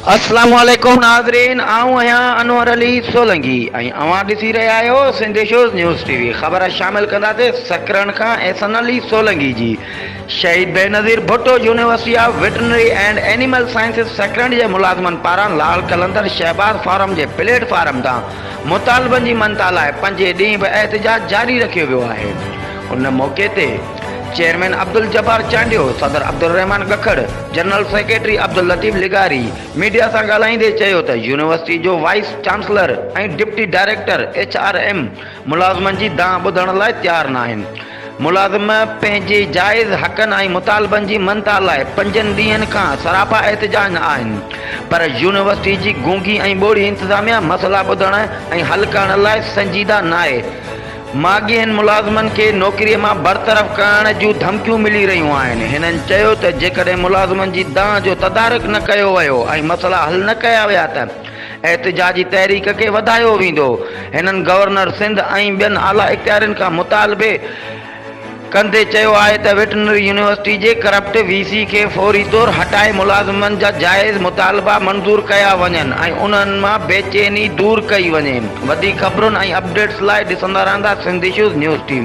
अस्सलाम वालेकुम नाज़रीन, आऊं आहियां अनवर अली सोलंकी ऐं अवां ॾिसी रहिया आहियो सिंध इश्यूज़ न्यूज़ टीवी। ख़बर शामिल कंदासीं सकरन खां एहसन अली सोलंकी जी। Shaheed Benazir Bhutto university of veterinary and animal sciences Sakrand जे मुलाज़मनि पारां लाल कलंदर शहबाज फार्म जे प्लेटफार्म तां मुतालबनि जी मनता लाइ 5 ॾींहं बि एहतिजाज जारी रखियो वियो आहे। उन मौक़े ते चेयरमैन अब्दुल जब्बार चांडियो, सदर अब्दुल रहमान गखड़, जनरल सेक्रेटरी अब्दुल लतीफ़ लिगारी मीडिया सां ॻाल्हाईंदे चयो त यूनिवर्सिटी जो वाइस चांसलर ऐं डिप्टी डायरेक्टर HRM मुलाज़मनि जी दांह ॿुधण लाइ तयारु न आहिनि। मुलाज़िम पंहिंजे जाइज़ हक़नि ऐं मुतालबनि जी मनता लाइ 5 ॾींहंनि खां सरापा एहतिजाज आहिनि, पर यूनिवर्सिटी जी गूंगी ऐं ॿोड़ी इंतिज़ामिया मसइला ॿुधण ऐं हल करण लाइ संजीदा न आहे। माॻियनि मुलाज़िमनि खे नौकरीअ मां बरतरफ़ करण जूं धमकियूं मिली रहियूं आहिनि। हिननि चयो त जेकॾहिं मुलाज़िमनि जी दांह जो तदारुक न कयो वियो ऐं मसइला हल न कया विया त एहतिजाजी तहरीक खे वधायो वेंदो। हिननि गवर्नर सिंध ऐं ॿियनि आला इख्तियारनि खां मुतालबे कंदे चयो आहे त वेटरनरी यूनिवर्सिटी जे करप्ट VC खे फौरी तौर हटाए मुलाज़िमनि जा जाइज़ मुतालबा मंज़ूर कया वञनि ऐं उन्हनि मां बेचैनी दूर कई वञे। वधीक ख़बरुनि ऐं अपडेट्स लाइ ॾिसंदा रहंदा सिंध इश्यूज़ न्यूज़ टीवी।